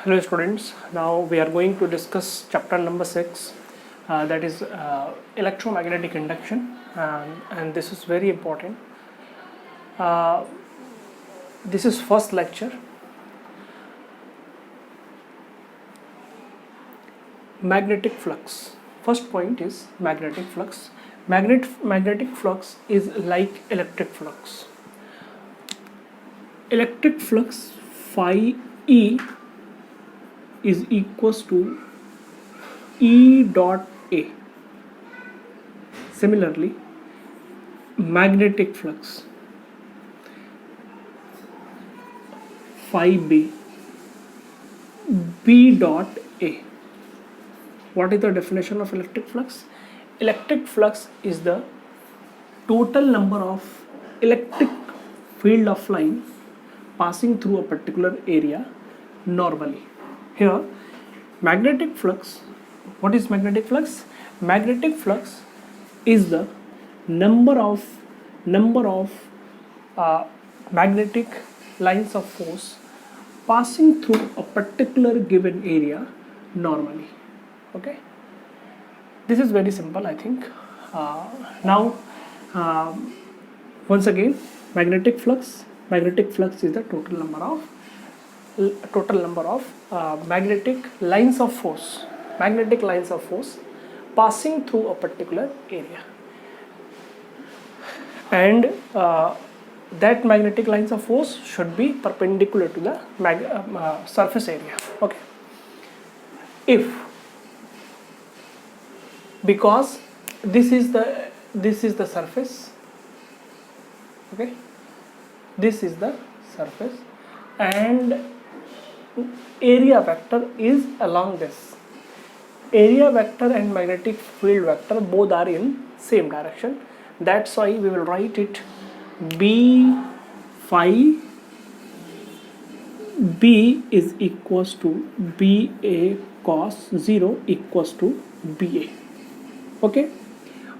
Hello students, now we are going to discuss chapter number 6, that is electromagnetic induction, and this is very important. This is first lecture. Magnetic flux. First point is magnetic flux. Magnetic flux is like electric flux. Electric flux phi E is equals to E dot A. Similarly, magnetic flux phi B dot A. What is the definition of electric flux? Electric flux is the total number of electric field of line passing through a particular area normally. Here, magnetic flux. What is magnetic flux? Magnetic flux is the number of magnetic lines of force passing through a particular given area normally. Okay, this is very simple, I think. Now, once again, magnetic flux is the total number of magnetic lines of force passing through a particular area, and that magnetic lines of force should be perpendicular to the surface area. Okay, because this is the surface. Okay, this is the surface, and area vector is along this. Area vector and magnetic field vector both are in same direction. That's why we will write it B phi B is equals to BA cos 0 equals to BA. Okay,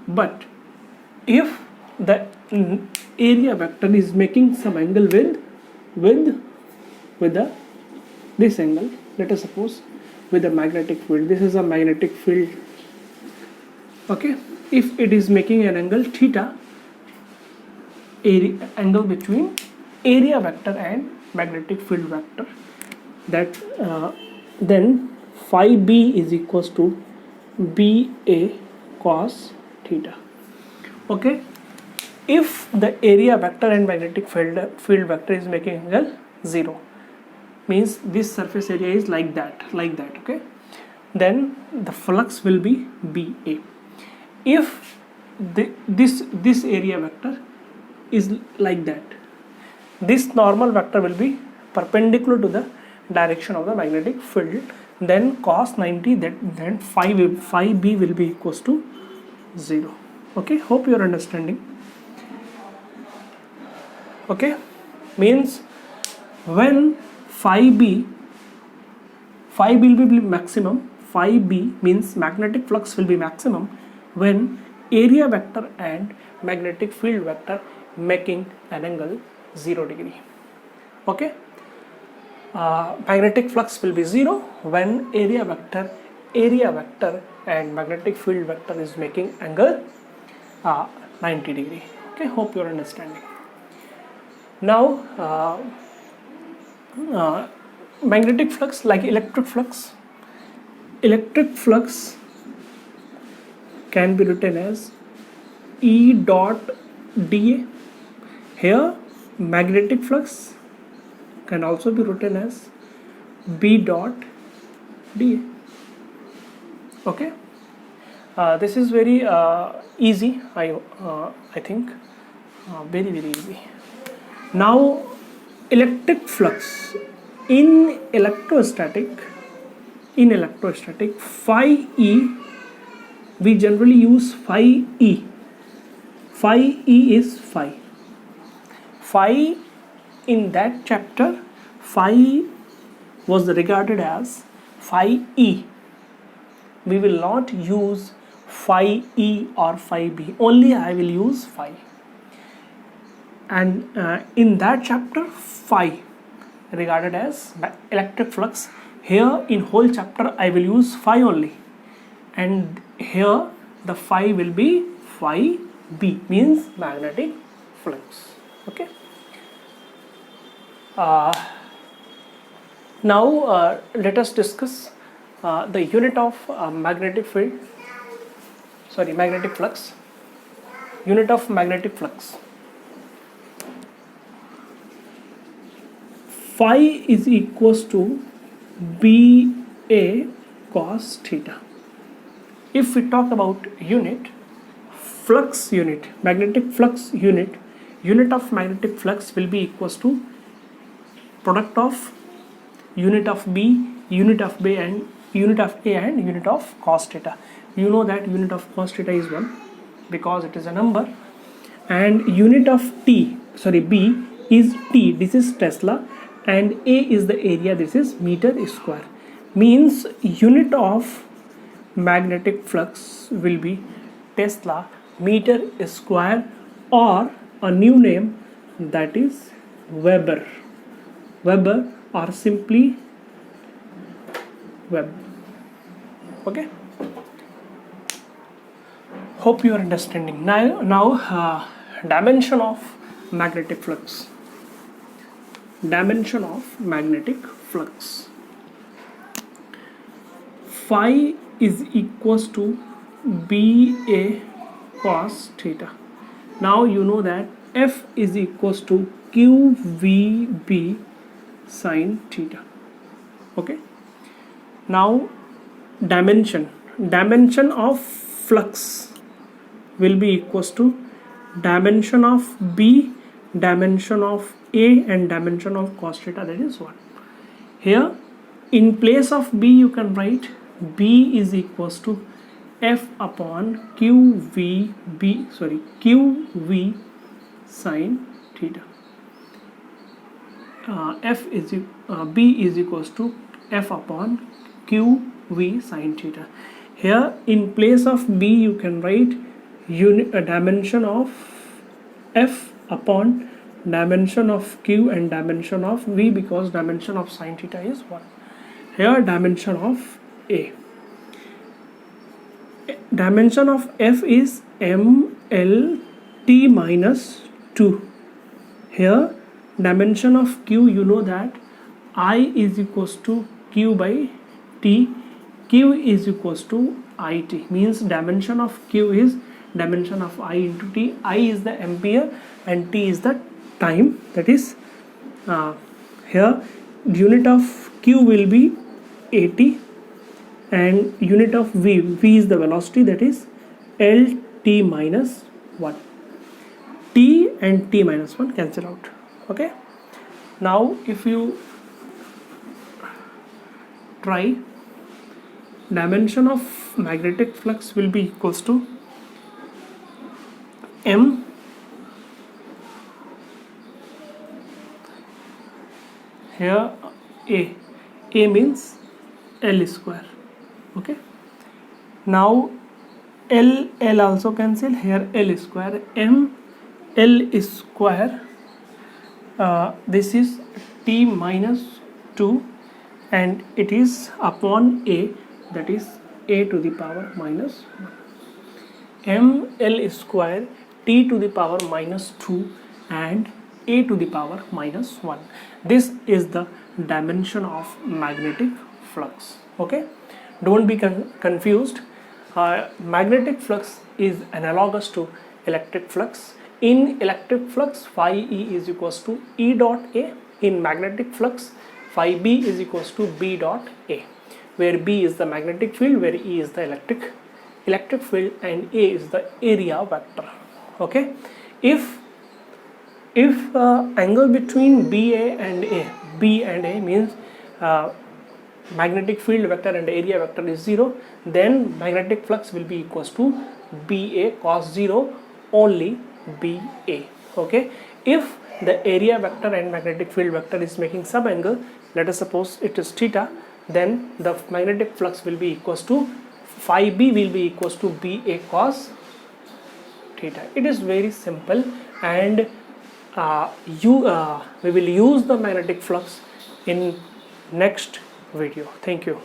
but if the area vector is making some angle with this angle, let us suppose with the magnetic field, this is a magnetic field. Okay, if it is making an angle theta, angle between area vector and magnetic field vector, that then phi B is equals to BA cos theta. Okay, if the area vector and magnetic field vector is making angle 0, means this surface area is like that. Okay, then the flux will be BA. If this area vector is like that, this normal vector will be perpendicular to the direction of the magnetic field, then cos 90, then phi B will be equals to 0. Okay, hope you are understanding. Okay, means when phi B will be maximum, phi B means magnetic flux will be maximum when area vector and magnetic field vector making an angle 0 degree. Okay, magnetic flux will be 0 when area vector and magnetic field vector is making angle 90 degree. Okay, hope you are understanding. Now, magnetic flux, like electric flux can be written as E dot dA. Here, magnetic flux can also be written as B dot dA. Okay, this is very easy. I think very easy. Now, electric flux in electrostatic phi E, we generally use phi E. Phi E is phi in that chapter. Phi was regarded as phi E. We will not use phi E or phi B, only I will use phi. And in that chapter, phi regarded as electric flux. Here in whole chapter I will use phi only, and here the phi will be phi b, means magnetic flux. Okay. Now let us discuss the unit of magnetic field, sorry, magnetic flux. Unit of magnetic flux. Phi is equals to BA cos theta. If we talk about unit, flux unit, magnetic flux unit, unit of magnetic flux will be equals to product of unit of B, unit of B and unit of A and unit of cos theta. You know that unit of cos theta is 1 because it is a number, and unit of B is T, this is Tesla, and A is the area, this is meter square. Means unit of magnetic flux will be Tesla meter square, or a new name, that is Weber or simply Webb. Okay, hope you are understanding. Now dimension of magnetic flux. Dimension of magnetic flux. Phi is equals to BA cos theta. Now you know that F is equals to QVB sin theta. Okay. Now dimension of flux will be equals to dimension of B, dimension of A and dimension of cos theta, that is 1. Here in place of B you can write B is equals to F upon QV sin theta. B is equals to F upon QV sin theta. Here in place of B you can write dimension of F upon dimension of Q and dimension of V, because dimension of sin theta is 1. Here dimension of A. Dimension of F is MLT minus 2. Here dimension of Q, you know that I is equals to Q by T. Q is equals to IT, means dimension of Q is dimension of I into T. I is the ampere and T is the time, that is here unit of Q will be 80 and unit of V is the velocity, that is LT minus 1. T and T minus 1 cancel out. Okay. Now if you try, dimension of magnetic flux will be equals to M here A means L square. Okay. Now L also cancel, here L square, M L square, this is T minus 2 and it is upon A, that is A to the power minus 1. ML square T to the power minus 2 and A to the power minus 1. This is the dimension of magnetic flux. Okay, don't be confused. Magnetic flux is analogous to electric flux. In electric flux, phi E is equals to E dot A. In magnetic flux, phi B is equals to B dot A, where B is the magnetic field, where E is the electric field, and A is the area vector. Okay, if angle between B and A means magnetic field vector and area vector is 0, then magnetic flux will be equals to BA cos 0 only BA. Okay, if the area vector and magnetic field vector is making some angle, let us suppose it is theta, then the magnetic flux will be equals to phi B will be equals to BA cos theta. It is very simple, and we will use the magnetic flux in next video. Thank you.